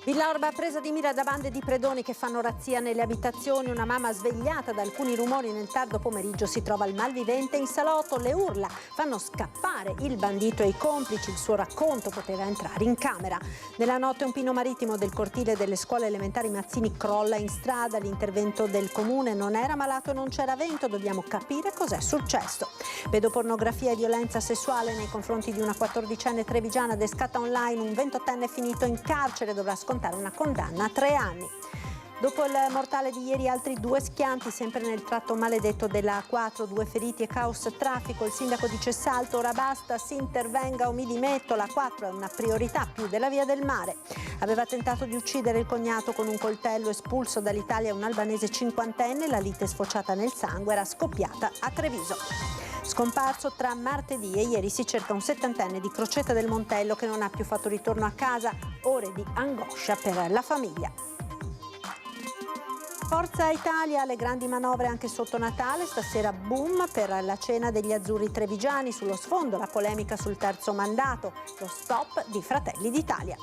Villorba presa di mira da bande di predoni che fanno razzia nelle abitazioni. Una mamma svegliata da alcuni rumori nel tardo pomeriggio si trova il malvivente in salotto. Le urla fanno scappare il bandito e i complici. Il suo racconto poteva entrare in camera. Nella notte un pino marittimo del cortile delle scuole elementari Mazzini crolla in strada. L'intervento del comune: non era malato e non c'era vento. Dobbiamo capire cos'è successo. Pedopornografia e violenza sessuale nei confronti di una 14enne trevigiana descata online. Un 28enne finito in carcere dovrà scontare una condanna a 3 anni. Dopo il mortale di ieri altri 2 schianti sempre nel tratto maledetto della A4, 2 feriti e caos traffico. Il sindaco di Cessalto: ora basta, si intervenga o mi dimetto, la A4 è una priorità più della via del mare. Aveva tentato di uccidere il cognato con un coltello, espulso dall'Italia un albanese 50enne, la lite sfociata nel sangue era scoppiata a Treviso. Scomparso tra martedì e ieri si cerca un 70enne di Crocetta del Montello che non ha più fatto ritorno a casa, ore di angoscia per la famiglia. Forza Italia, le grandi manovre anche sotto Natale, stasera boom per la cena degli azzurri trevigiani, sullo sfondo la polemica sul terzo mandato, lo stop di Fratelli d'Italia.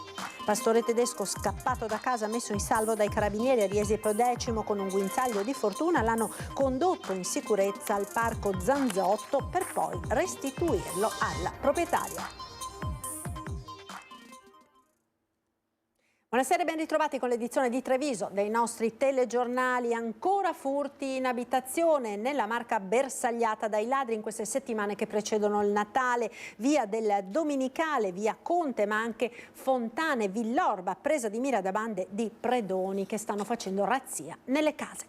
Pastore tedesco scappato da casa, messo in salvo dai carabinieri a Riesi Prodecimo con un guinzaglio di fortuna, l'hanno condotto in sicurezza al parco Zanzotto per poi restituirlo alla proprietaria. Buonasera e ben ritrovati con l'edizione di Treviso dei nostri telegiornali. Ancora furti in abitazione nella Marca bersagliata dai ladri in queste settimane che precedono il Natale. Via del Dominicale, via Conte, ma anche Fontane, Villorba, presa di mira da bande di predoni che stanno facendo razzia nelle case.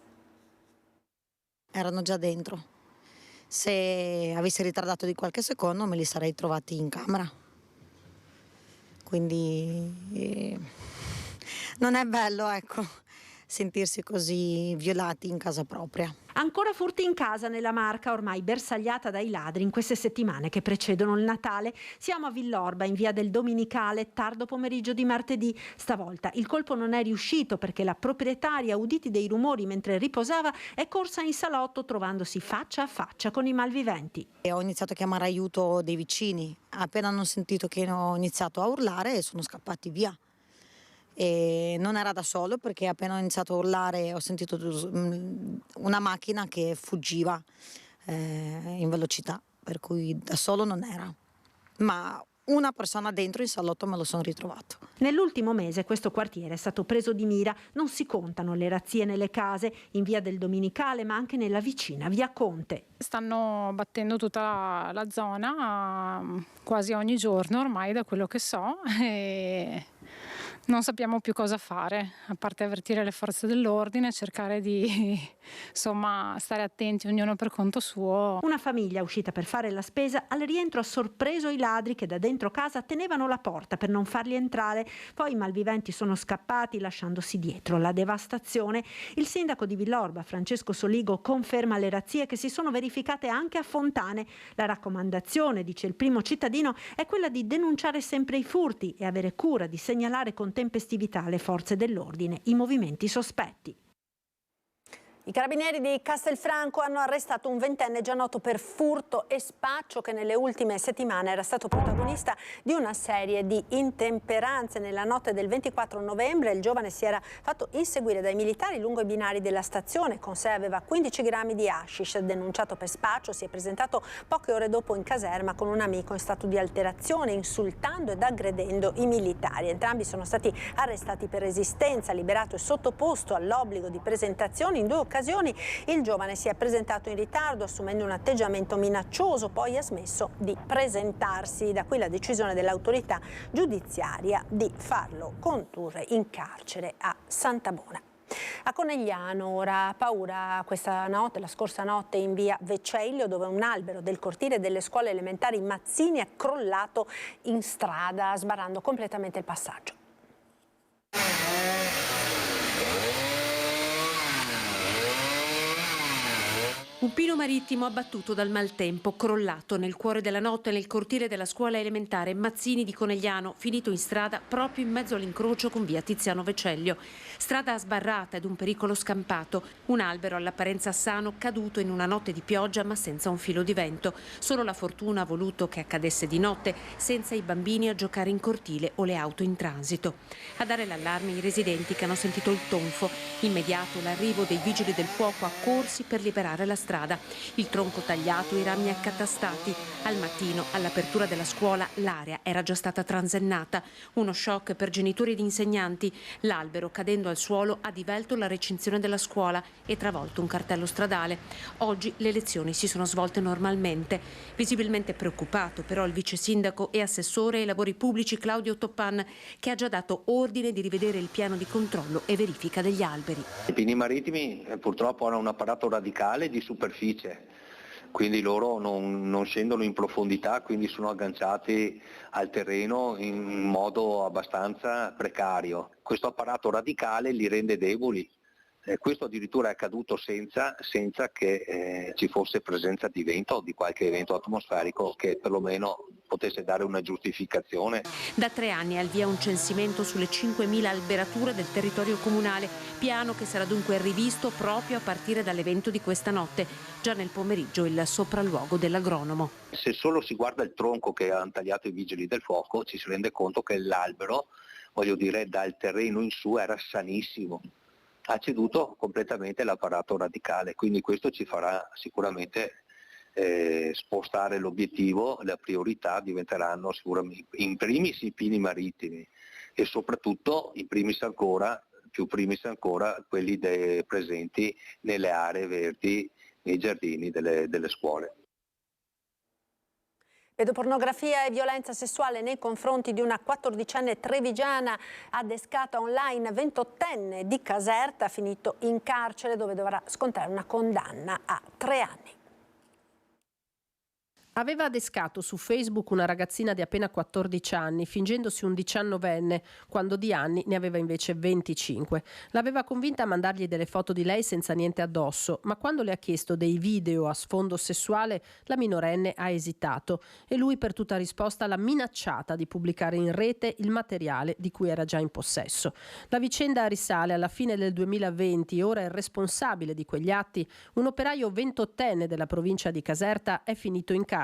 Erano già dentro. Se avessi ritardato di qualche secondo me li sarei trovati in camera. Quindi non è bello, ecco, sentirsi così violati in casa propria. Ancora furti in casa nella Marca, ormai bersagliata dai ladri in queste settimane che precedono il Natale. Siamo a Villorba, in via del Dominicale, tardo pomeriggio di martedì. Stavolta il colpo non è riuscito perché la proprietaria, uditi dei rumori mentre riposava, è corsa in salotto trovandosi faccia a faccia con i malviventi. E ho iniziato a chiamare aiuto dei vicini. Appena hanno sentito che ho iniziato a urlare sono scappati via. E non era da solo, perché appena ho iniziato a urlare ho sentito una macchina che fuggiva in velocità, per cui da solo non era, ma una persona dentro in salotto me lo sono ritrovato. Nell'ultimo mese questo quartiere è stato preso di mira. Non si contano le razzie nelle case, in via del Dominicale ma anche nella vicina via Conte. Stanno battendo tutta la zona quasi ogni giorno ormai, da quello che so, e non sappiamo più cosa fare, a parte avvertire le forze dell'ordine, cercare di stare attenti ognuno per conto suo. Una famiglia uscita per fare la spesa al rientro ha sorpreso i ladri che da dentro casa tenevano la porta per non farli entrare. Poi i malviventi sono scappati lasciandosi dietro la devastazione. Il sindaco di Villorba, Francesco Soligo, conferma le razzie che si sono verificate anche a Fontane. La raccomandazione, dice il primo cittadino, è quella di denunciare sempre i furti e avere cura di segnalare con tempestività alle forze dell'ordine i movimenti sospetti. I carabinieri di Castelfranco hanno arrestato un 20enne già noto per furto e spaccio che nelle ultime settimane era stato protagonista di una serie di intemperanze. Nella notte del 24 novembre il giovane si era fatto inseguire dai militari lungo i binari della stazione. Con sé aveva 15 grammi di hashish. Denunciato per spaccio, si è presentato poche ore dopo in caserma con un amico in stato di alterazione, insultando ed aggredendo i militari. Entrambi sono stati arrestati per resistenza, liberato e sottoposto all'obbligo di presentazione. In 2 occasioni il giovane si è presentato in ritardo assumendo un atteggiamento minaccioso, poi ha smesso di presentarsi. Da qui la decisione dell'autorità giudiziaria di farlo condurre in carcere a Santabona. A Conegliano ora paura questa notte, la scorsa notte in via Vecellio, dove un albero del cortile delle scuole elementari Mazzini è crollato in strada, sbarrando completamente il passaggio. Un pino marittimo abbattuto dal maltempo, crollato nel cuore della notte nel cortile della scuola elementare Mazzini di Conegliano, finito in strada proprio in mezzo all'incrocio con via Tiziano Vecellio. Strada sbarrata ed un pericolo scampato. Un albero all'apparenza sano caduto in una notte di pioggia ma senza un filo di vento. Solo la fortuna ha voluto che accadesse di notte, senza i bambini a giocare in cortile o le auto in transito. A dare l'allarme i residenti che hanno sentito il tonfo. Immediato l'arrivo dei vigili del fuoco accorsi per liberare la strada. Il tronco tagliato, i rami accatastati. Al mattino, all'apertura della scuola, l'area era già stata transennata. Uno shock per genitori ed insegnanti. L'albero, cadendo al suolo, ha divelto la recinzione della scuola e travolto un cartello stradale. Oggi le lezioni si sono svolte normalmente. Visibilmente preoccupato però il vice sindaco e assessore ai lavori pubblici Claudio Toppan, che ha già dato ordine di rivedere il piano di controllo e verifica degli alberi. I pini marittimi purtroppo hanno un apparato radicale di superficie, quindi loro non scendono in profondità, quindi sono agganciati al terreno in modo abbastanza precario. Questo apparato radicale li rende deboli. Questo addirittura è accaduto senza che ci fosse presenza di vento o di qualche evento atmosferico che perlomeno potesse dare una giustificazione. Da 3 anni è al via un censimento sulle 5.000 alberature del territorio comunale, piano che sarà dunque rivisto proprio a partire dall'evento di questa notte. Già nel pomeriggio il sopralluogo dell'agronomo. Se solo si guarda il tronco che hanno tagliato i vigili del fuoco ci si rende conto che l'albero, voglio dire, dal terreno in su era sanissimo. Ha ceduto completamente l'apparato radicale, quindi questo ci farà sicuramente spostare l'obiettivo, la priorità diventeranno sicuramente in primis i pini marittimi e soprattutto più primis ancora quelli presenti nelle aree verdi, nei giardini delle scuole. Pedopornografia e violenza sessuale nei confronti di una 14enne trevigiana adescata online, 28enne di Caserta, finito in carcere dove dovrà scontare una condanna a 3 anni. Aveva adescato su Facebook una ragazzina di appena 14 anni, fingendosi un 19enne, quando di anni ne aveva invece 25. L'aveva convinta a mandargli delle foto di lei senza niente addosso, ma quando le ha chiesto dei video a sfondo sessuale, la minorenne ha esitato e lui per tutta risposta l'ha minacciata di pubblicare in rete il materiale di cui era già in possesso. La vicenda risale alla fine del 2020, ora il responsabile di quegli atti, un operaio 28enne della provincia di Caserta, è finito in carcere.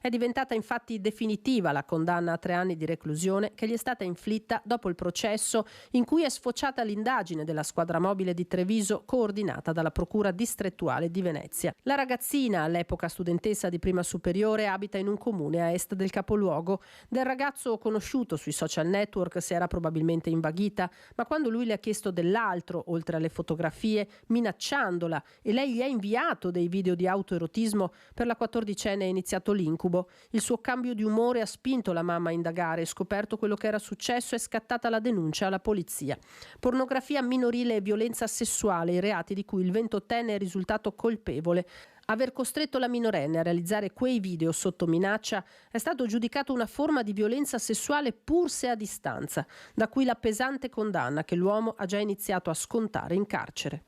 È diventata infatti definitiva la condanna a 3 anni di reclusione che gli è stata inflitta dopo il processo in cui è sfociata l'indagine della squadra mobile di Treviso coordinata dalla Procura distrettuale di Venezia. La ragazzina, all'epoca studentessa di prima superiore, abita in un comune a est del capoluogo. Del ragazzo conosciuto sui social network si era probabilmente invaghita, ma quando lui le ha chiesto dell'altro, oltre alle fotografie, minacciandola, e lei gli ha inviato dei video di autoerotismo, per la 14enne è iniziato l'incubo. Il suo cambio di umore ha spinto la mamma a indagare, scoperto quello che era successo, è scattata la denuncia alla polizia. Pornografia minorile e violenza sessuale, i reati di cui il 28enne è risultato colpevole. Aver costretto la minorenne a realizzare quei video sotto minaccia è stato giudicato una forma di violenza sessuale pur se a distanza, da cui la pesante condanna che l'uomo ha già iniziato a scontare in carcere.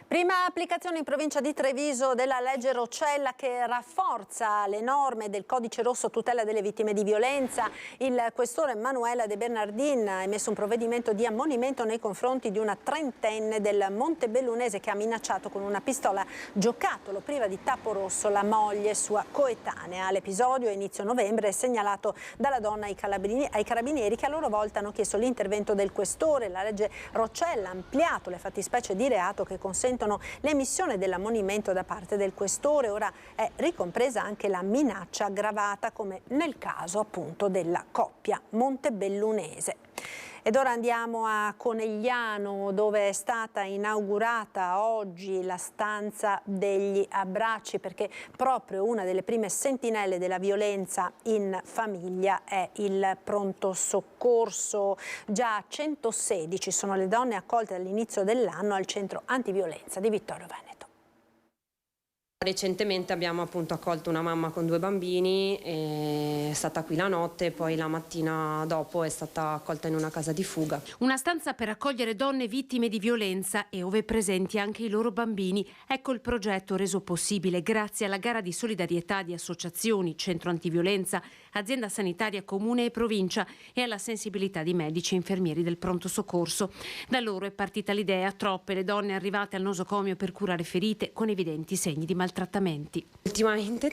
Prima applicazione in provincia di Treviso della legge Roccella che rafforza le norme del codice rosso a tutela delle vittime di violenza. Il questore Manuela De Bernardin ha emesso un provvedimento di ammonimento nei confronti di una 30enne del Montebellunese che ha minacciato con una pistola giocattolo priva di tappo rosso la moglie sua coetanea. L'episodio a inizio novembre è segnalato dalla donna ai carabinieri che a loro volta hanno chiesto l'intervento del questore. La legge Roccella ha ampliato le fattispecie di reato che consentono l'emissione dell'ammonimento da parte del questore. Ora è ricompresa anche la minaccia aggravata come nel caso appunto della coppia montebellunese. Ed ora andiamo a Conegliano dove è stata inaugurata oggi la stanza degli abbracci perché proprio una delle prime sentinelle della violenza in famiglia è il pronto soccorso. Già 116 sono le donne accolte dall'inizio dell'anno al centro antiviolenza di Vittorio Veneto. Recentemente abbiamo appunto accolto una mamma con 2 bambini, è stata qui la notte e poi la mattina dopo è stata accolta in una casa di fuga. Una stanza per accogliere donne vittime di violenza e ove presenti anche i loro bambini. Ecco il progetto reso possibile grazie alla gara di solidarietà di associazioni, centro antiviolenza, azienda sanitaria comune e provincia e alla sensibilità di medici e infermieri del pronto soccorso. Da loro è partita l'idea, troppe le donne arrivate al nosocomio per curare ferite con evidenti segni di maltrattamenti. Ultimamente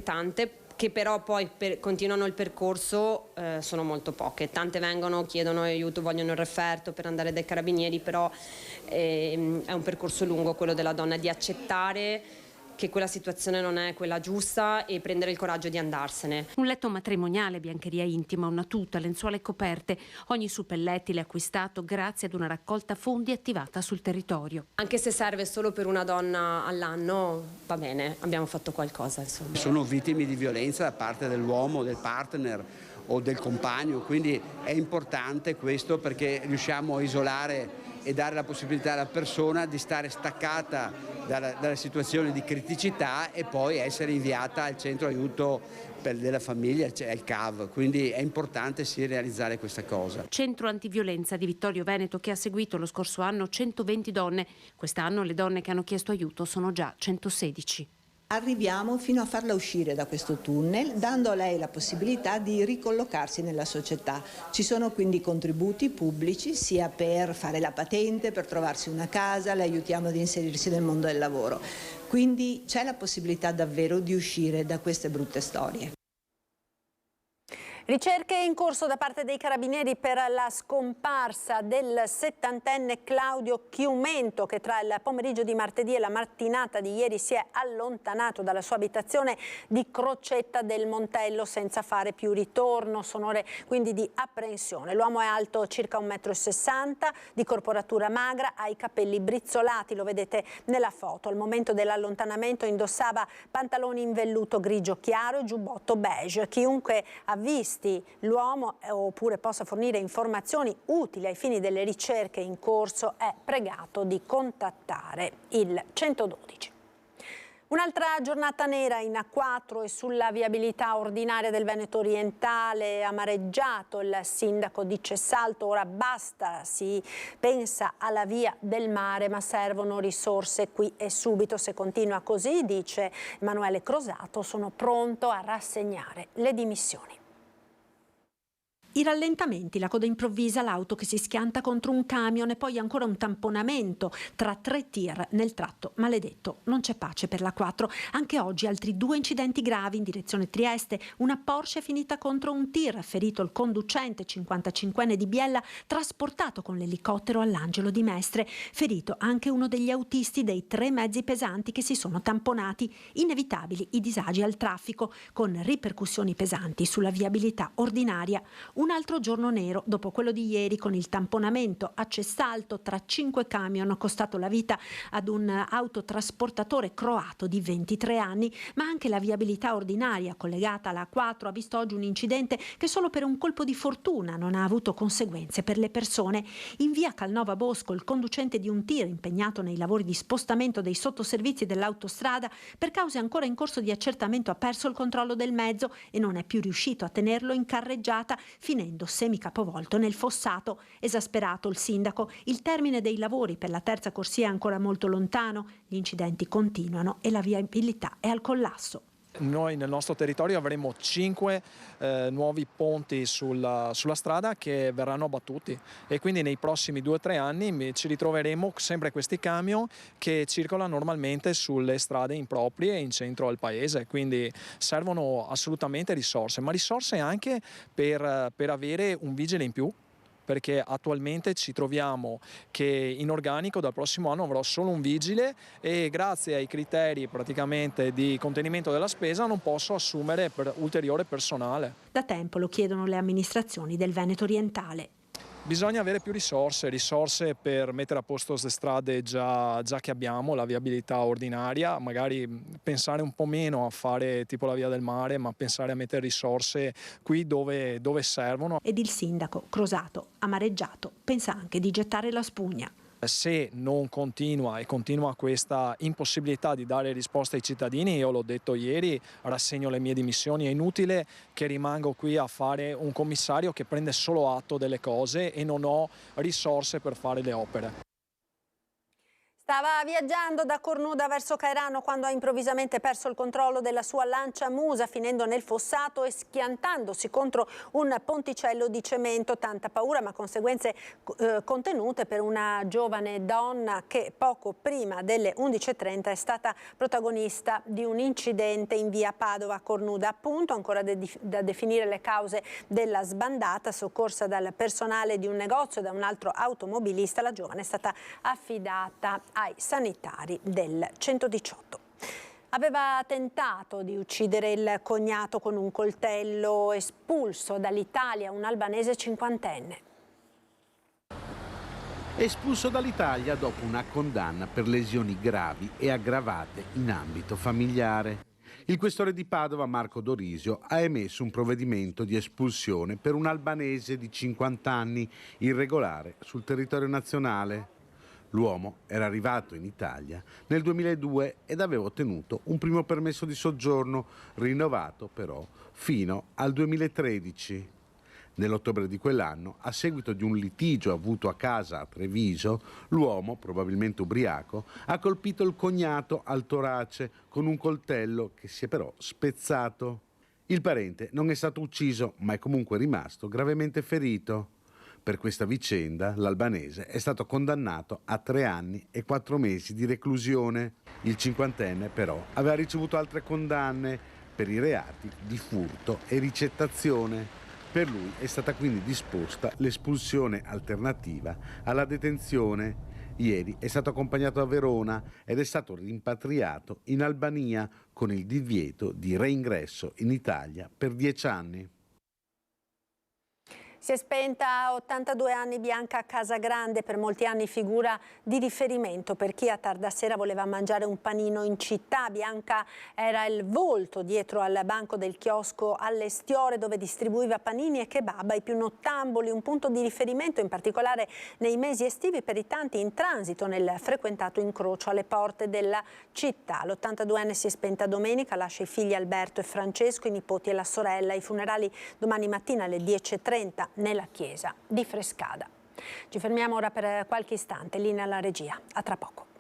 tante, che però poi continuano il percorso, sono molto poche. Tante vengono, chiedono aiuto, vogliono il referto per andare dai carabinieri, però è un percorso lungo quello della donna, di accettare che quella situazione non è quella giusta e prendere il coraggio di andarsene. Un letto matrimoniale, biancheria intima, una tuta, lenzuola e coperte. Ogni suppellettile acquistato grazie ad una raccolta fondi attivata sul territorio. Anche se serve solo per una donna all'anno, va bene, abbiamo fatto qualcosa, insomma. Sono vittime di violenza da parte dell'uomo, del partner o del compagno, quindi è importante questo perché riusciamo a isolare e dare la possibilità alla persona di stare staccata dalla situazione di criticità e poi essere inviata al centro aiuto della famiglia, cioè il CAV, quindi è importante sì realizzare questa cosa. Centro antiviolenza di Vittorio Veneto che ha seguito lo scorso anno 120 donne, quest'anno le donne che hanno chiesto aiuto sono già 116. Arriviamo fino a farla uscire da questo tunnel, dando a lei la possibilità di ricollocarsi nella società. Ci sono quindi contributi pubblici sia per fare la patente, per trovarsi una casa, le aiutiamo ad inserirsi nel mondo del lavoro. Quindi c'è la possibilità davvero di uscire da queste brutte storie. Ricerche in corso da parte dei carabinieri per la scomparsa del 70enne Claudio Chiumento che tra il pomeriggio di martedì e la mattinata di ieri si è allontanato dalla sua abitazione di Crocetta del Montello senza fare più ritorno. Sono ore quindi di apprensione. L'uomo è alto circa 1,60 m, di corporatura magra, ha i capelli brizzolati, lo vedete nella foto. Al momento dell'allontanamento indossava pantaloni in velluto grigio chiaro e giubbotto beige. Chiunque ha visto l'uomo oppure possa fornire informazioni utili ai fini delle ricerche in corso è pregato di contattare il 112. Un'altra giornata nera in A4 e sulla viabilità ordinaria del Veneto orientale, amareggiato il sindaco di Cessalto. Ora basta, si pensa alla via del mare, ma servono risorse qui e subito. Se continua così, dice Emanuele Crosato, sono pronto a rassegnare le dimissioni. I rallentamenti, la coda improvvisa, l'auto che si schianta contro un camion e poi ancora un tamponamento tra 3 tir nel tratto maledetto. Non c'è pace per la 4. Anche oggi altri 2 incidenti gravi in direzione Trieste. Una Porsche è finita contro un tir, ferito il conducente 55enne di Biella, trasportato con l'elicottero all'Angelo di Mestre. Ferito anche uno degli autisti dei 3 mezzi pesanti che si sono tamponati. Inevitabili i disagi al traffico, con ripercussioni pesanti sulla viabilità ordinaria. Un altro giorno nero dopo quello di ieri con il tamponamento a Cessalto tra 5 camion, costato la vita ad un autotrasportatore croato di 23 anni, ma anche la viabilità ordinaria collegata alla A4 ha visto oggi un incidente che solo per un colpo di fortuna non ha avuto conseguenze per le persone. In via Calnova Bosco il conducente di un tir impegnato nei lavori di spostamento dei sottoservizi dell'autostrada per cause ancora in corso di accertamento ha perso il controllo del mezzo e non è più riuscito a tenerlo in carreggiata, finendo semicapovolto nel fossato. Esasperato il sindaco, il termine dei lavori per la terza corsia è ancora molto lontano, gli incidenti continuano e la viabilità è al collasso. Noi nel nostro territorio avremo 5 nuovi ponti sulla strada che verranno abbattuti e quindi nei prossimi 2 o 3 anni ci ritroveremo sempre questi camion che circolano normalmente sulle strade improprie in centro al paese, quindi servono assolutamente risorse, ma risorse anche per avere un vigile in più, perché attualmente ci troviamo che in organico dal prossimo anno avrò solo un vigile e grazie ai criteri praticamente di contenimento della spesa non posso assumere ulteriore personale. Da tempo lo chiedono le amministrazioni del Veneto orientale. Bisogna avere più risorse per mettere a posto le strade già che abbiamo, la viabilità ordinaria, magari pensare un po' meno a fare tipo la via del mare, ma pensare a mettere risorse qui dove servono. Ed il sindaco Crosato, amareggiato, pensa anche di gettare la spugna. Se non continua e continua questa impossibilità di dare risposte ai cittadini, io l'ho detto ieri, rassegno le mie dimissioni. È inutile che rimango qui a fare un commissario che prende solo atto delle cose e non ho risorse per fare le opere. Stava viaggiando da Cornuda verso Cairano quando ha improvvisamente perso il controllo della sua lanciamusa, finendo nel fossato e schiantandosi contro un ponticello di cemento. Tanta paura, ma conseguenze contenute per una giovane donna che poco prima delle 11:30 è stata protagonista di un incidente in via Padova a Cornuda. Appunto, ancora da definire le cause della sbandata. Soccorsa dal personale di un negozio e da un altro automobilista, la giovane è stata affidata ai sanitari del 118. Aveva tentato di uccidere il cognato con un coltello, espulso dall'Italia un albanese 50enne. Espulso dall'Italia dopo una condanna per lesioni gravi e aggravate in ambito familiare. Il questore di Padova, Marco Dorisio, ha emesso un provvedimento di espulsione per un albanese di 50 anni irregolare sul territorio nazionale. L'uomo era arrivato in Italia nel 2002 ed aveva ottenuto un primo permesso di soggiorno, rinnovato però fino al 2013. Nell'ottobre di quell'anno, a seguito di un litigio avuto a casa a Treviso, l'uomo, probabilmente ubriaco, ha colpito il cognato al torace con un coltello che si è però spezzato. Il parente non è stato ucciso, ma è comunque rimasto gravemente ferito. Per questa vicenda l'albanese è stato condannato a 3 anni e 4 mesi di reclusione. Il 50enne però aveva ricevuto altre condanne per i reati di furto e ricettazione. Per lui è stata quindi disposta l'espulsione alternativa alla detenzione. Ieri è stato accompagnato a Verona ed è stato rimpatriato in Albania con il divieto di reingresso in Italia per 10 anni. Si è spenta a 82 anni Bianca Casagrande, per molti anni figura di riferimento per chi a tarda sera voleva mangiare un panino in città. Bianca era il volto dietro al banco del chiosco all'Estiore, dove distribuiva panini e kebab ai più nottamboli, un punto di riferimento in particolare nei mesi estivi per i tanti in transito nel frequentato incrocio alle porte della città. L'82enne si è spenta domenica, lascia i figli Alberto e Francesco, i nipoti e la sorella. I funerali domani mattina alle 10:30 nella chiesa di Frescada. Ci fermiamo ora per qualche istante, linea alla regia. A tra poco.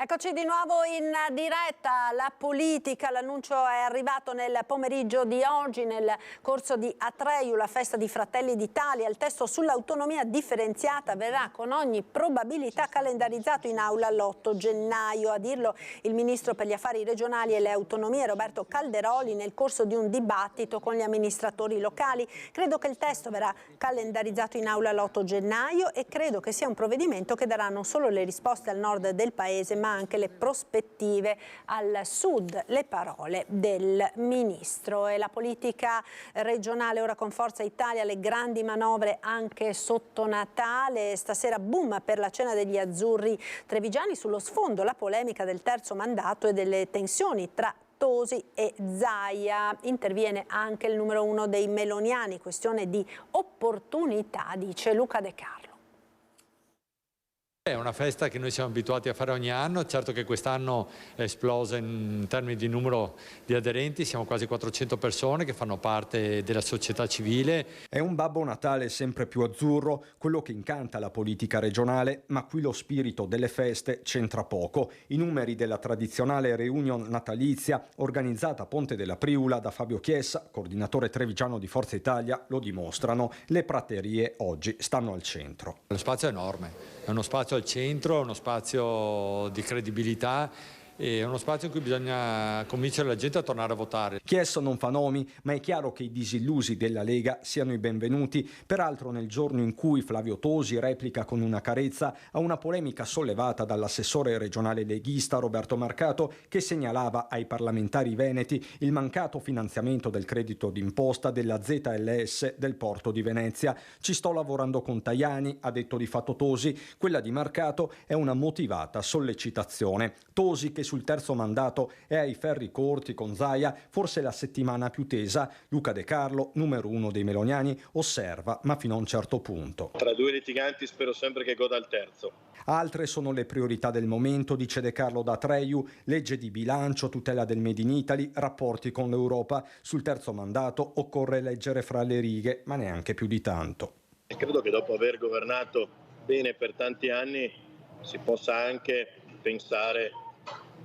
Eccoci di nuovo in diretta. La politica, l'annuncio è arrivato nel pomeriggio di oggi nel corso di Atreiu, la festa di Fratelli d'Italia. Il testo sull'autonomia differenziata verrà con ogni probabilità calendarizzato in aula l'8 gennaio. A dirlo il ministro per gli affari regionali e le autonomie Roberto Calderoli nel corso di un dibattito con gli amministratori locali. Credo che il testo verrà calendarizzato in aula l'8 gennaio e credo che sia un provvedimento che darà non solo le risposte al nord del paese ma anche le prospettive al sud, le parole del ministro. E la politica regionale ora con Forza Italia, le grandi manovre anche sotto Natale. Stasera boom per la cena degli azzurri trevigiani, sullo sfondo la polemica del terzo mandato e delle tensioni tra Tosi e Zaia. Interviene anche il numero 1 dei meloniani, questione di opportunità, dice Luca De Carlo. È una festa che noi siamo abituati a fare ogni anno, certo che quest'anno è esplosa in termini di numero di aderenti, siamo quasi 400 persone che fanno parte della società civile. È un Babbo Natale sempre più azzurro, quello che incanta la politica regionale, ma qui lo spirito delle feste c'entra poco. I numeri della tradizionale reunion natalizia organizzata a Ponte della Priula da Fabio Chiesa, coordinatore trevigiano di Forza Italia, lo dimostrano. Le praterie oggi stanno al centro. Lo spazio è enorme, è uno spazio al centro, uno spazio di credibilità e uno spazio in cui bisogna convincere la gente a tornare a votare. Chiesa non fa nomi, ma è chiaro che i disillusi della Lega siano i benvenuti. Peraltro nel giorno in cui Flavio Tosi replica con una carezza a una polemica sollevata dall'assessore regionale leghista Roberto Marcato, che segnalava ai parlamentari veneti il mancato finanziamento del credito d'imposta della ZLS del Porto di Venezia. Ci sto lavorando con Tajani, ha detto di fatto Tosi. Quella di Marcato è una motivata sollecitazione. Tosi che sul terzo mandato è ai ferri corti con Zaia, forse la settimana più tesa. Luca De Carlo, numero 1 dei meloniani, osserva, ma fino a un certo punto. Tra due litiganti spero sempre che goda il terzo. Altre sono le priorità del momento, dice De Carlo da Treiu: legge di bilancio, tutela del Made in Italy, rapporti con l'Europa. Sul terzo mandato occorre leggere fra le righe, ma neanche più di tanto. E credo che dopo aver governato bene per tanti anni si possa anche pensare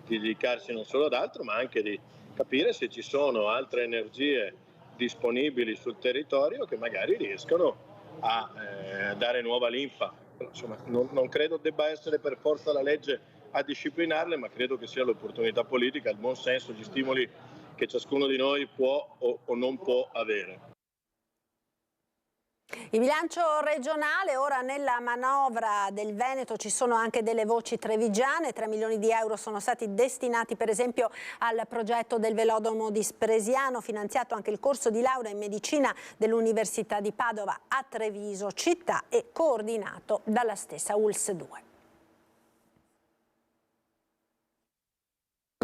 di dedicarsi non solo ad altro, ma anche di capire se ci sono altre energie disponibili sul territorio che magari riescono a dare nuova linfa. Insomma, non credo debba essere per forza la legge a disciplinarle, ma credo che sia l'opportunità politica, il buon senso, gli stimoli che ciascuno di noi può o non può avere. Il bilancio regionale, ora nella manovra del Veneto ci sono anche delle voci trevigiane. 3 milioni di euro sono stati destinati per esempio al progetto del velodromo di Spresiano, finanziato anche il corso di laurea in medicina dell'Università di Padova a Treviso città e coordinato dalla stessa ULSS 2.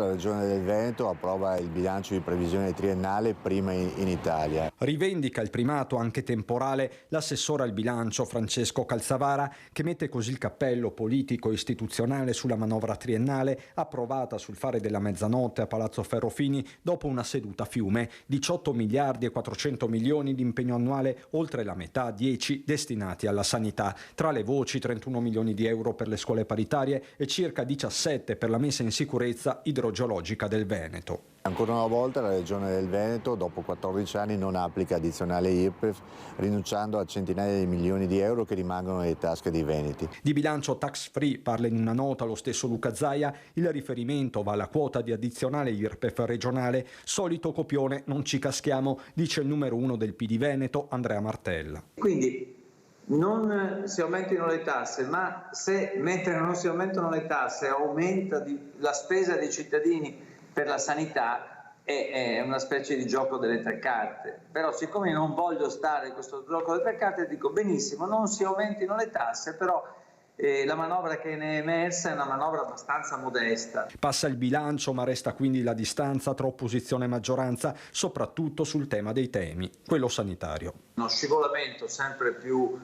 La Regione del Veneto approva il bilancio di previsione triennale prima in Italia. Rivendica il primato anche temporale l'assessore al bilancio Francesco Calzavara, che mette così il cappello politico e istituzionale sulla manovra triennale approvata sul fare della mezzanotte a Palazzo Ferrofini dopo una seduta a fiume. 18 miliardi e 400 milioni di impegno annuale, oltre la metà, 10, destinati alla sanità. Tra le voci 31 milioni di euro per le scuole paritarie e circa 17 per la messa in sicurezza idrogeologica del Veneto. Ancora una volta la Regione del Veneto, dopo 14 anni, non applica addizionale IRPEF, rinunciando a centinaia di milioni di euro che rimangono nelle tasche dei veneti. Di bilancio tax free parla in una nota lo stesso Luca Zaia. Il riferimento va alla quota di addizionale IRPEF regionale. Solito copione, non ci caschiamo, dice il numero 1 del PD Veneto, Andrea Martella. Quindi non si aumentino le tasse, ma se mentre non si aumentano le tasse aumenta la spesa dei cittadini per la sanità, è una specie di gioco delle tre carte. Però siccome non voglio stare in questo gioco delle tre carte, dico benissimo, non si aumentino le tasse, però la manovra che ne è emersa è una manovra abbastanza modesta. Passa il bilancio, ma resta quindi la distanza tra opposizione e maggioranza, soprattutto sul tema dei temi, quello sanitario. Uno scivolamento sempre più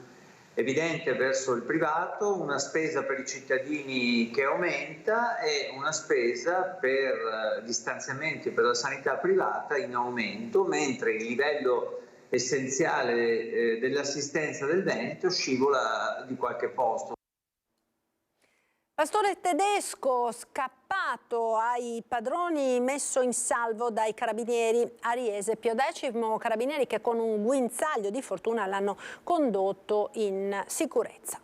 evidente verso il privato, una spesa per i cittadini che aumenta e una spesa per gli stanziamenti per la sanità privata in aumento, mentre il livello essenziale dell'assistenza del Veneto scivola di qualche posto. Pastore Tedesco scappato ai padroni, messo in salvo dai carabinieri a Riese. Pio X, carabinieri che con un guinzaglio di fortuna l'hanno condotto in sicurezza.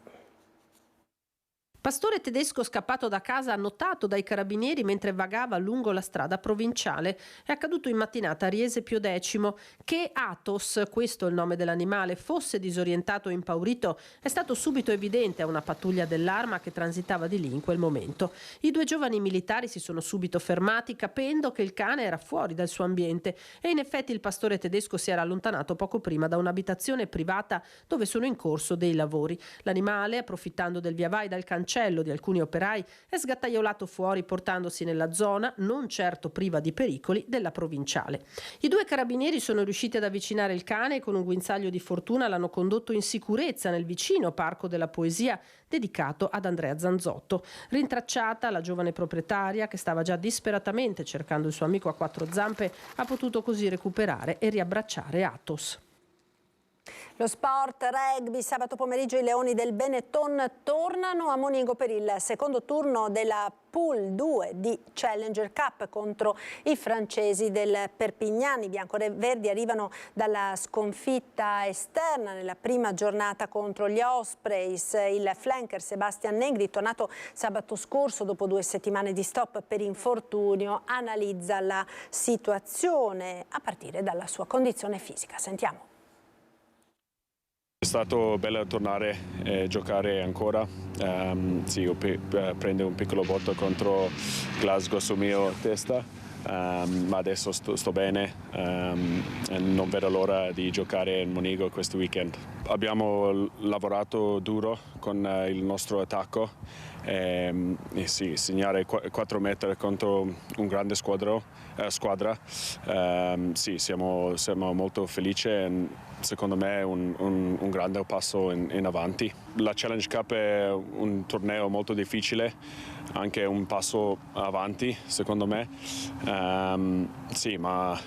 Pastore Tedesco scappato da casa annotato dai carabinieri mentre vagava lungo la strada provinciale. È accaduto in mattinata a Riese Pio X. Che Athos, questo è il nome dell'animale, fosse disorientato e impaurito è stato subito evidente a una pattuglia dell'Arma che transitava di lì in quel momento. I due giovani militari si sono subito fermati capendo che il cane era fuori dal suo ambiente e in effetti il pastore Tedesco si era allontanato poco prima da un'abitazione privata dove sono in corso dei lavori. L'animale, approfittando del viavai dal cancello di alcuni operai, è sgattaiolato fuori portandosi nella zona, non certo priva di pericoli, della provinciale. I due carabinieri sono riusciti ad avvicinare il cane e con un guinzaglio di fortuna l'hanno condotto in sicurezza nel vicino Parco della Poesia dedicato ad Andrea Zanzotto. Rintracciata, la giovane proprietaria, che stava già disperatamente cercando il suo amico a quattro zampe, ha potuto così recuperare e riabbracciare Athos. Lo sport, rugby, sabato pomeriggio i Leoni del Benetton tornano a Monigo per il secondo turno della Pool 2 di Challenger Cup contro i francesi del Perpignan. I biancoverdi arrivano dalla sconfitta esterna nella prima giornata contro gli Ospreys. Il flanker Sebastian Negri, tornato sabato scorso dopo 2 settimane di stop per infortunio, analizza la situazione a partire dalla sua condizione fisica. Sentiamo. È stato bello tornare e giocare ancora. Sì, io prendo un piccolo botto contro Glasgow su mia testa, ma adesso sto bene e non vedo l'ora di giocare in Monigo questo weekend. Abbiamo lavorato duro con il nostro attacco e sì, segnare 4 metri contro un grande squadra. Sì, siamo molto felici. Secondo me è un grande passo in avanti. La Challenge Cup è un torneo molto difficile, anche un passo avanti secondo me. Sì, ma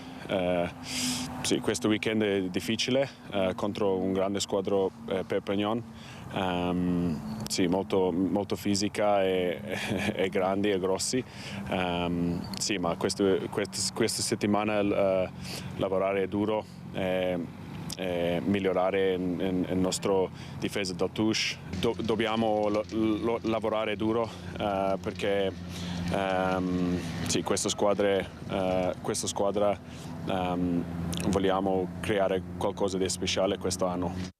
sì, questo weekend è difficile contro un grande squadra Perpignan. Sì, molto fisica e grandi e grossi. Sì, ma questa settimana lavorare duro e migliorare in nostra difesa del touche. Dobbiamo lavorare duro perché sì, questa squadra vogliamo creare qualcosa di speciale quest'anno.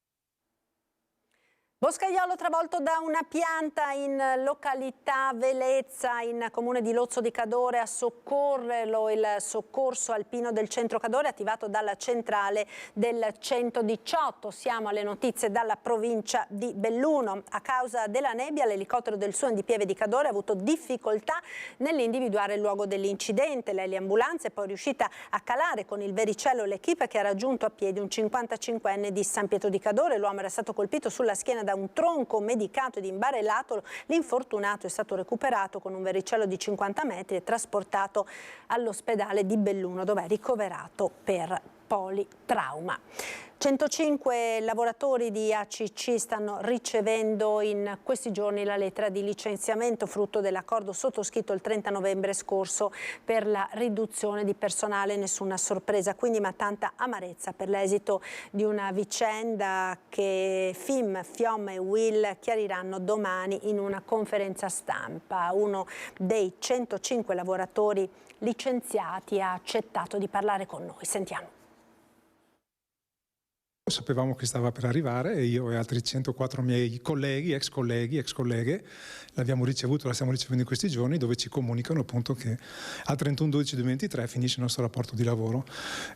Boscaiolo travolto da una pianta in località Velezza, in comune di Lozzo di Cadore. A soccorrerlo il soccorso alpino del centro Cadore attivato dalla centrale del 118. Siamo alle notizie dalla provincia di Belluno. A causa della nebbia l'elicottero del Suon di Pieve di Cadore ha avuto difficoltà nell'individuare il luogo dell'incidente. L'eliambulanza è poi riuscita a calare con il vericello l'equipe che ha raggiunto a piedi un 55enne di San Pietro di Cadore. L'uomo era stato colpito sulla schiena da un tronco medicato ed imbarellato. L'infortunato è stato recuperato con un vericello di 50 metri e trasportato all'ospedale di Belluno, dove è ricoverato per politrauma. 105 lavoratori di ACC stanno ricevendo in questi giorni la lettera di licenziamento frutto dell'accordo sottoscritto il 30 novembre scorso per la riduzione di personale. Nessuna sorpresa quindi, ma tanta amarezza per l'esito di una vicenda che FIOM e UIL chiariranno domani in una conferenza stampa. Uno dei 105 lavoratori licenziati ha accettato di parlare con noi. Sentiamo. Sapevamo che stava per arrivare e io e altri 104 miei colleghi, ex colleghe, l'abbiamo ricevuto, la stiamo ricevendo in questi giorni, dove ci comunicano appunto che al 31/12/2023 finisce il nostro rapporto di lavoro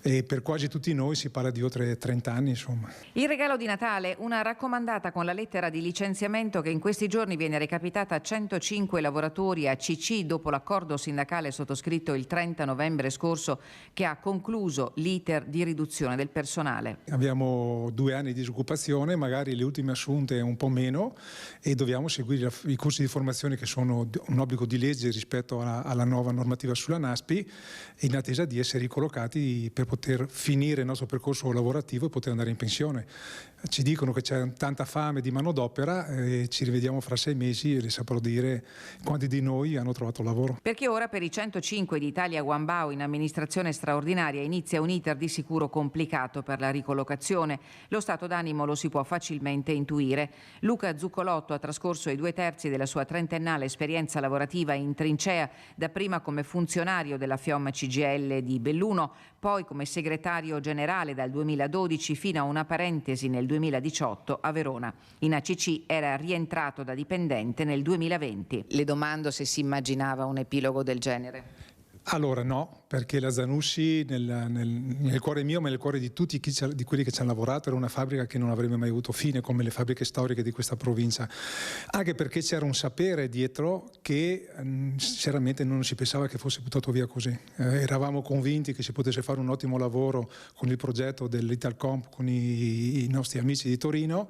e per quasi tutti noi si parla di oltre 30 anni, insomma. Il regalo di Natale, una raccomandata con la lettera di licenziamento che in questi giorni viene recapitata a 105 lavoratori ACC dopo l'accordo sindacale sottoscritto il 30 novembre scorso che ha concluso l'iter di riduzione del personale. Abbiamo 2 anni di disoccupazione, magari le ultime assunte un po' meno, e dobbiamo seguire i corsi di formazione che sono un obbligo di legge rispetto alla nuova normativa sulla NASPI, in attesa di essere ricollocati per poter finire il nostro percorso lavorativo e poter andare in pensione. Ci dicono che c'è tanta fame di manodopera e ci rivediamo fra 6 mesi e le saprò dire quanti di noi hanno trovato lavoro. Perché ora per i 105 di Italia Guambao in amministrazione straordinaria inizia un iter di sicuro complicato per la ricollocazione. Lo stato d'animo lo si può facilmente intuire. Luca Zuccolotto ha trascorso i 2/3 della sua trentennale esperienza lavorativa in trincea, dapprima come funzionario della FIOM CGIL di Belluno, poi come segretario generale dal 2012 fino a una parentesi nel 2018 a Verona. In ACC era rientrato da dipendente nel 2020. Le domando se si immaginava un epilogo del genere. Allora no, perché la Zanussi nel cuore mio, ma nel cuore di tutti di quelli che ci hanno lavorato, era una fabbrica che non avrebbe mai avuto fine come le fabbriche storiche di questa provincia, anche perché c'era un sapere dietro che sinceramente non si pensava che fosse buttato via così. Eravamo convinti che si potesse fare un ottimo lavoro con il progetto dell'Italcomp con i nostri amici di Torino,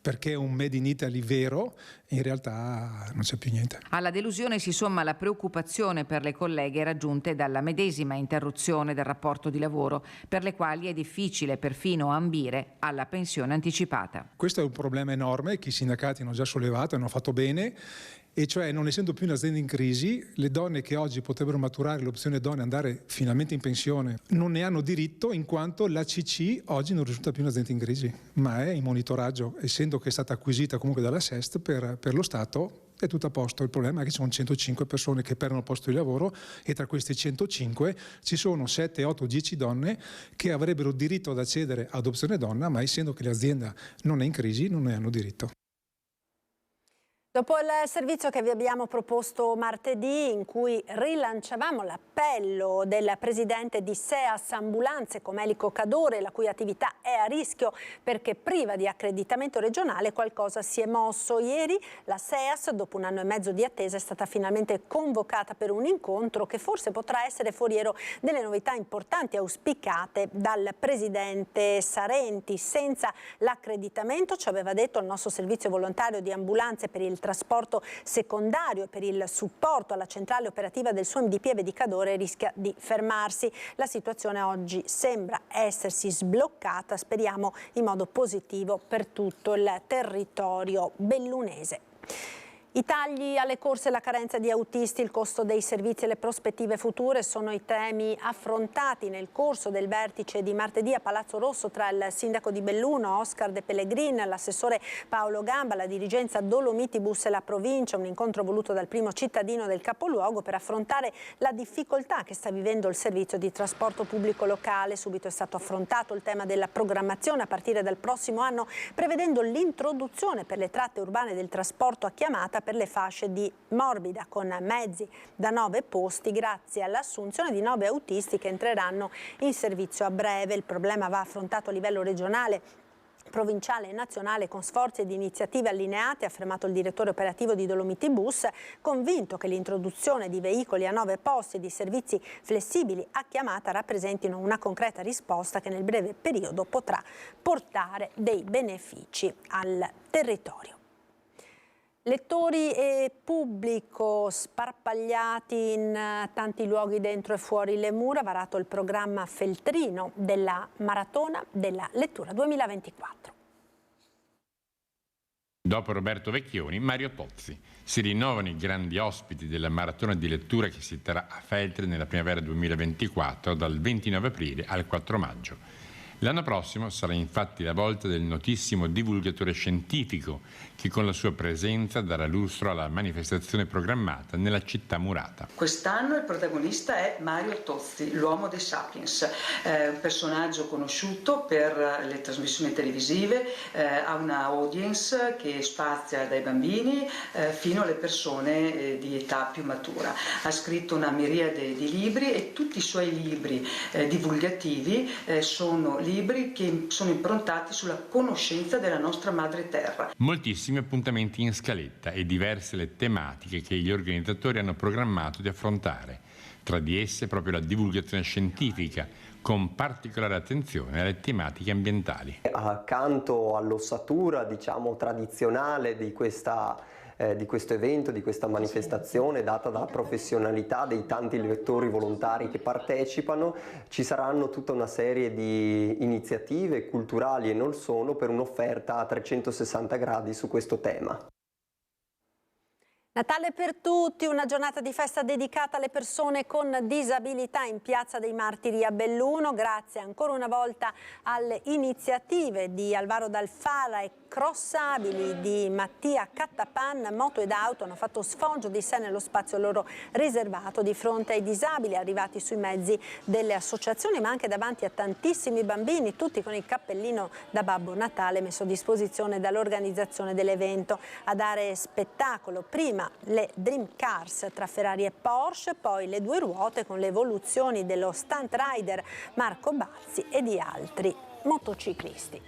perché è un Made in Italy vero e in realtà non c'è più niente. Alla delusione si somma la preoccupazione per le colleghe raggiunte dalla medesima interruzione del rapporto di lavoro, per le quali è difficile perfino ambire alla pensione anticipata. Questo è un problema enorme che i sindacati hanno già sollevato e hanno fatto bene, e cioè non essendo più un'azienda in crisi, le donne che oggi potrebbero maturare l'opzione donna e andare finalmente in pensione non ne hanno diritto, in quanto l'ACC oggi non risulta più un'azienda in crisi, ma è in monitoraggio, essendo che è stata acquisita comunque dalla SEST per lo Stato. È tutto a posto. Il problema è che ci sono 105 persone che perdono il posto di lavoro e tra queste 105 ci sono 7, 8, 10 donne che avrebbero diritto ad accedere ad opzione donna, ma essendo che l'azienda non è in crisi non ne hanno diritto. Dopo il servizio che vi abbiamo proposto martedì, in cui rilanciavamo l'appello del presidente di SEAS Ambulanze Comelico Cadore, la cui attività è a rischio perché priva di accreditamento regionale, qualcosa si è mosso. Ieri la SEAS, dopo un anno e mezzo di attesa, è stata finalmente convocata per un incontro che forse potrà essere foriero delle novità importanti auspicate dal presidente Sarenti. Senza l'accreditamento, ci aveva detto il nostro servizio volontario di ambulanze per il trasporto secondario e per il supporto alla centrale operativa del suo MDP di Cadore, rischia di fermarsi. La situazione oggi sembra essersi sbloccata, speriamo in modo positivo per tutto il territorio bellunese. I tagli alle corse, la carenza di autisti, il costo dei servizi e le prospettive future sono i temi affrontati nel corso del vertice di martedì a Palazzo Rosso tra il sindaco di Belluno, Oscar De Pellegrin, l'assessore Paolo Gamba, la dirigenza Dolomitibus e la provincia, un incontro voluto dal primo cittadino del capoluogo per affrontare la difficoltà che sta vivendo il servizio di trasporto pubblico locale. Subito è stato affrontato il tema della programmazione a partire dal prossimo anno, prevedendo l'introduzione per le tratte urbane del trasporto a chiamata per le fasce di morbida, con mezzi da 9 posti, grazie all'assunzione di 9 autisti che entreranno in servizio a breve. Il problema va affrontato a livello regionale, provinciale e nazionale con sforzi ed iniziative allineate, ha affermato il direttore operativo di Dolomitibus, convinto che l'introduzione di veicoli a 9 posti e di servizi flessibili a chiamata rappresentino una concreta risposta che nel breve periodo potrà portare dei benefici al territorio. Lettori e pubblico sparpagliati in tanti luoghi dentro e fuori le mura, varato il programma Feltrino della Maratona della Lettura 2024. Dopo Roberto Vecchioni, Mario Tozzi. Si rinnovano i grandi ospiti della Maratona di Lettura che si terrà a Feltre nella primavera 2024 dal 29 aprile al 4 maggio. L'anno prossimo sarà infatti la volta del notissimo divulgatore scientifico che con la sua presenza darà lustro alla manifestazione programmata nella città murata. Quest'anno il protagonista è Mario Tozzi, l'uomo dei Sapiens, un personaggio conosciuto per le trasmissioni televisive, ha una audience che spazia dai bambini fino alle persone di età più matura. Ha scritto una miriade di libri e tutti i suoi libri divulgativi sono libri che sono improntati sulla conoscenza della nostra madre terra. Moltissimi appuntamenti in scaletta e diverse le tematiche che gli organizzatori hanno programmato di affrontare. Tra di esse proprio la divulgazione scientifica, con particolare attenzione alle tematiche ambientali. Accanto all'ossatura, tradizionale di questo evento, di questa manifestazione data dalla professionalità dei tanti lettori volontari che partecipano, ci saranno tutta una serie di iniziative culturali e non solo per un'offerta a 360 gradi su questo tema. Natale per tutti, una giornata di festa dedicata alle persone con disabilità in Piazza dei Martiri a Belluno, grazie ancora una volta alle iniziative di Alvaro D'Alfara e Crossabili di Mattia Cattapan. Moto ed auto hanno fatto sfoggio di sé nello spazio loro riservato di fronte ai disabili arrivati sui mezzi delle associazioni, ma anche davanti a tantissimi bambini, tutti con il cappellino da Babbo Natale messo a disposizione dall'organizzazione dell'evento. A dare spettacolo prima le Dream Cars tra Ferrari e Porsche, poi le 2 ruote con le evoluzioni dello stunt rider Marco Bazzi e di altri motociclisti.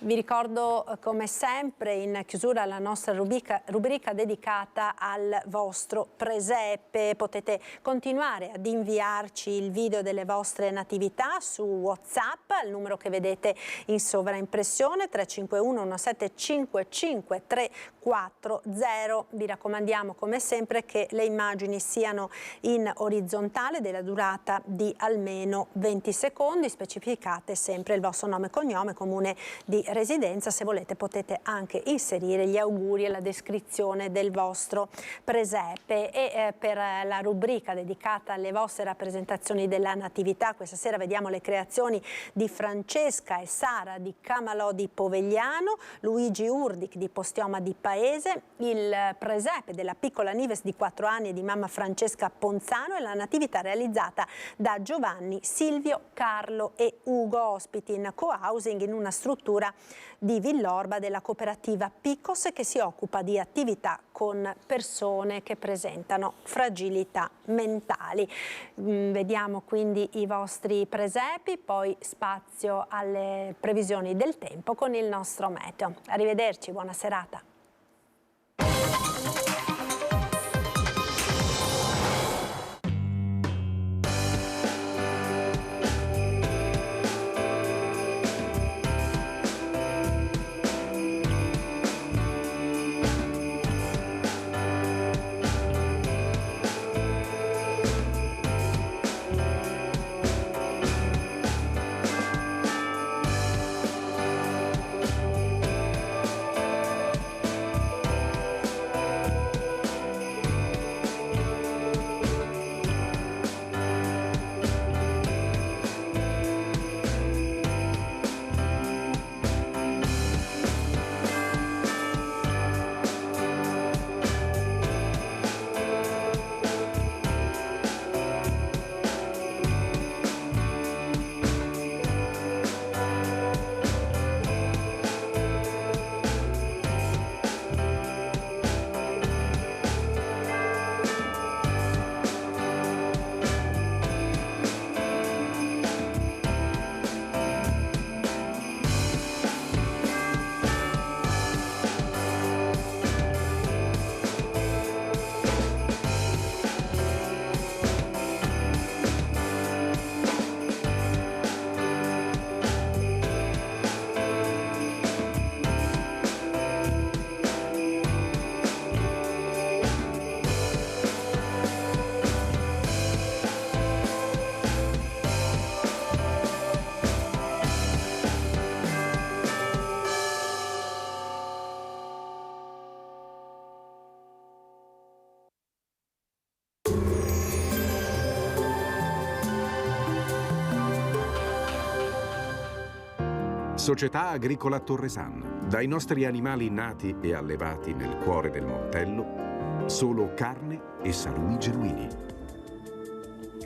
Vi ricordo come sempre in chiusura la nostra rubrica dedicata al vostro presepe. Potete continuare ad inviarci il video delle vostre natività su WhatsApp al numero che vedete in sovraimpressione 351 1755 340. Vi raccomandiamo come sempre che le immagini siano in orizzontale della durata di almeno 20 secondi. Specificate sempre il vostro nome e cognome, comune di residenza. Se volete potete anche inserire gli auguri e la descrizione del vostro presepe. E per la rubrica dedicata alle vostre rappresentazioni della natività, questa sera vediamo le creazioni di Francesca e Sara di Camalò di Povegliano, Luigi Urdic di Postioma di Paese, il presepe della piccola Nives di 4 anni e di mamma Francesca Ponzano e la natività realizzata da Giovanni, Silvio, Carlo e Ugo, ospiti in co-housing in una struttura di Villorba della cooperativa Picos, che si occupa di attività con persone che presentano fragilità mentali. Vediamo quindi i vostri presepi, poi spazio alle previsioni del tempo con il nostro meteo. Arrivederci, buona serata. Società Agricola Torresano. Dai nostri animali nati e allevati nel cuore del Montello, solo carne e salumi genuini.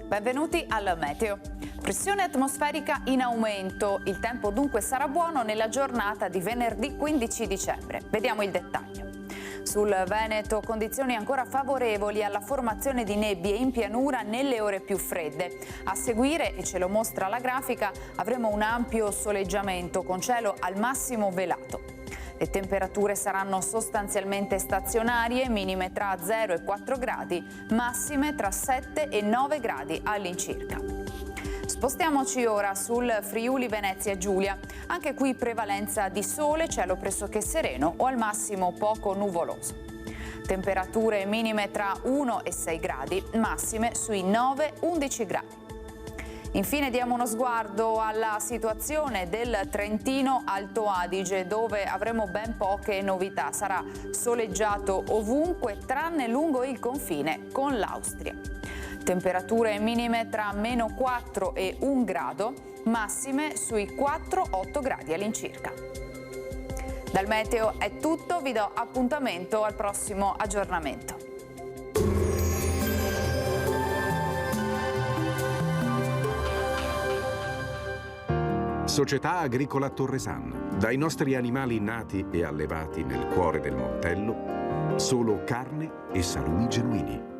Benvenuti al meteo. Pressione atmosferica in aumento. Il tempo dunque sarà buono nella giornata di venerdì 15 dicembre. Vediamo il dettaglio. Sul Veneto condizioni ancora favorevoli alla formazione di nebbie in pianura nelle ore più fredde. A seguire, e ce lo mostra la grafica, avremo un ampio soleggiamento con cielo al massimo velato. Le temperature saranno sostanzialmente stazionarie, minime tra 0 e 4 gradi, massime tra 7 e 9 gradi all'incirca. Spostiamoci ora sul Friuli Venezia Giulia. Anche qui prevalenza di sole, cielo pressoché sereno o al massimo poco nuvoloso. Temperature minime tra 1 e 6 gradi, massime sui 9-11 gradi. Infine diamo uno sguardo alla situazione del Trentino Alto Adige, dove avremo ben poche novità. Sarà soleggiato ovunque tranne lungo il confine con l'Austria. Temperature minime tra meno 4 e 1 grado, massime sui 4-8 gradi all'incirca. Dal meteo è tutto, vi do appuntamento al prossimo aggiornamento. Società Agricola Torresano. Dai nostri animali nati e allevati nel cuore del Montello, solo carne e salumi genuini.